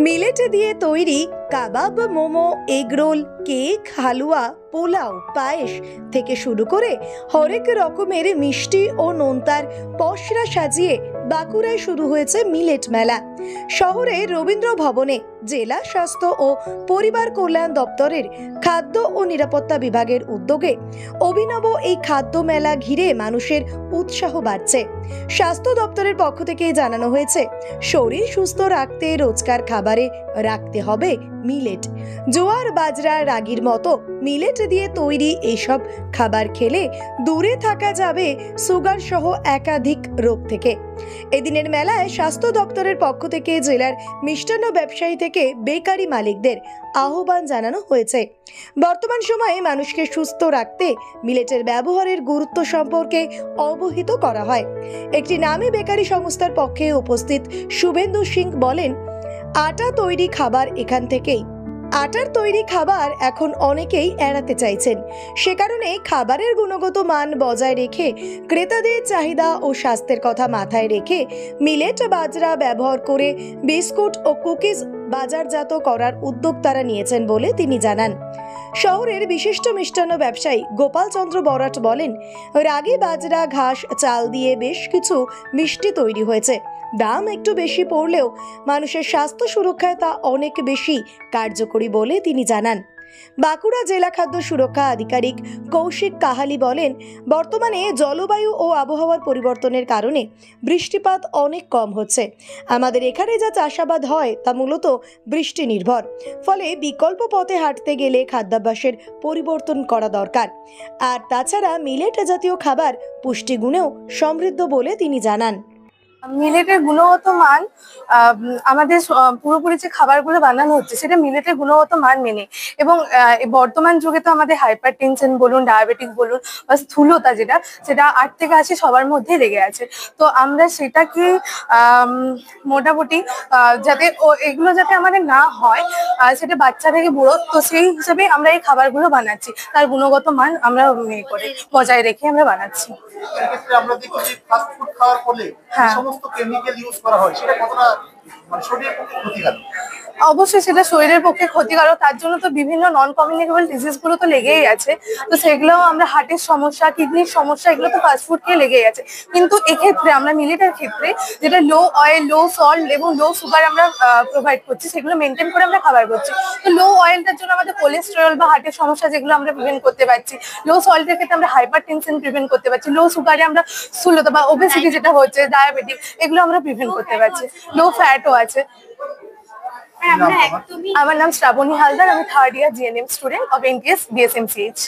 Millet দিয়ে তৈরি কাবাব, momo, egg roll, cake, হালুয়া, পোলাও, পায়েস থেকে শুরু করে হরেক রকমের মিষ্টি ও নোনতার পসরা সাজিয়ে বাঁকুড়ায় শুরু হয়েছে মিলেট মেলা। শহরে রবীন্দ্র ভবনে জেলা স্বাস্থ্য ও পরিবার কল্যাণ দপ্তরের খাদ্য ও নিরাপত্তা বিভাগের উদ্যোগে অভিনব এই খাদ্য মেলা ঘিরে মানুষের উৎসাহ বাড়ছে। স্বাস্থ্য দপ্তরের পক্ষ থেকে জানানো হয়েছে, শরীর সুস্থ রাখতে রোজকার খাবারে রাখতে হবে মিলেট। জোয়ার, বাজরা, রাগির মতো মিলেট দিয়ে তৈরি এইসব খাবার খেলে দূরে থাকা যাবে সুগার সহ একাধিক রোগ থেকে। এদিনের মেলায় স্বাস্থ্য দপ্তরের পক্ষ থেকে জেলার মিষ্টান্ন ব্যবসায়ী থেকে বেকারি মালিকদের আহ্বান জানানো হয়েছে। বর্তমান সময়ে মানুষকে সুস্থ রাখতে মিলেটের ব্যবহারের গুরুত্ব সম্পর্কে অবহিত করা হয়। একটি নামী বেকারি সংস্থার পক্ষে উপস্থিত শুভেন্দু সিং বলেন, আটার তৈরি খাবার এখন অনেকেই এড়াতে চাইছেন। সে কারণে খাবারের গুণগত মান বজায় রেখে ক্রেতাদের চাহিদা ও স্বাস্থ্যের কথা মাথায় রেখে মিলেট, বাজরা ব্যবহার করে বিস্কুট ও কুকিজ বাজারজাত করার উদ্যোগ তারা নিয়েছেন বলে তিনি জানান। শহরের বিশিষ্ট মিষ্টান্ন ব্যবসায়ী গোপাল চন্দ্র বরাট বলেন, রাগি, বাজরা, ঘাস, চাল দিয়ে বেশ কিছু মিষ্টি তৈরি হয়েছে। দাম একটু বেশি পড়লেও মানুষের স্বাস্থ্য সুরক্ষায় তা অনেক বেশি কার্যকরী বলে তিনি জানান। বাঁকুড়া জেলা খাদ্য সুরক্ষা আধিকারিক কৌশিক কাহালি বলেন, বর্তমানে জলবায়ু ও আবহাওয়ার পরিবর্তনের কারণে বৃষ্টিপাত অনেক কম হচ্ছে। আমাদের এখানে যা চাষাবাদ হয় তা মূলত বৃষ্টি নির্ভর। ফলে বিকল্প পথে হাঁটতে গেলে খাদ্যাভ্যাসের পরিবর্তন করা দরকার। আর তাছাড়া মিলেট জাতীয় খাবার পুষ্টিগুণেও সমৃদ্ধ বলে তিনি জানান। মিলেটের গুণগত মান আমাদের পুরোপুরি যে খাবারগুলো বানানো হচ্ছে সেটা মিলেটের গুণগত মান মেনে, এবং বর্তমান যুগে তো আমাদের হাইপার টেনশন বলুন, ডায়াবেটিক বলুন বা স্থূলতা সেটা 8 থেকে 80 সবার মধ্যে লেগে আছে। তো আমরা সেটাকে মোটামুটি যাতে এগুলো যাতে আমাদের না হয়, সেটা বাচ্চা থেকে বুড়ো, তো সেই হিসাবে আমরা এই খাবারগুলো বানাচ্ছি। তার গুণগত মান আমরা বজায় রেখে আমরা বানাচ্ছি। আমরা দেখি ফাস্ট ফুড খাওয়ার ফলে সমস্ত কেমিক্যাল ইউজ করা হয়, সেটা কতটা শরীরের পক্ষে ক্ষতিকারক? অবশ্যই সেটা শরীরের পক্ষে ক্ষতিকারক। তার জন্য তো বিভিন্ন নন কমিউনিকেবল ডিজিজ গুলো তো লেগেই আছে। তো সেগুলো আমরা হার্টের সমস্যা, কিডনির সমস্যা, এগুলো তো ফাস্টফুড খেয়ে লেগেই আছে। কিন্তু এক্ষেত্রে আমরা মিলেটের ক্ষেত্রে যেটা লো অয়েল, লো সল্ট এবং লো সুগার আমরা প্রোভাইড করছি, সেগুলো মেনটেন করে আমরা খাবার করছি। তো লো অয়েলটার জন্য আমাদের কোলেস্টেরল বা হার্টের সমস্যা যেগুলো আমরা প্রিভেন্ট করতে পারছি। লো সল্টের ক্ষেত্রে আমরা হাইপার টেনশন প্রিভেন্ট করতে পারছি। লো সুগারে আমরা স্থূলতা বা ওবেসিটি যেটা হচ্ছে, ডায়াবেটিক, এগুলো আমরা প্রিভেন্ট করতে পারছি। লো ফ্যাটও আছে। আমার নাম শ্রাবণী হালদার, আমি 3rd year GNM student of NTS BSMCH।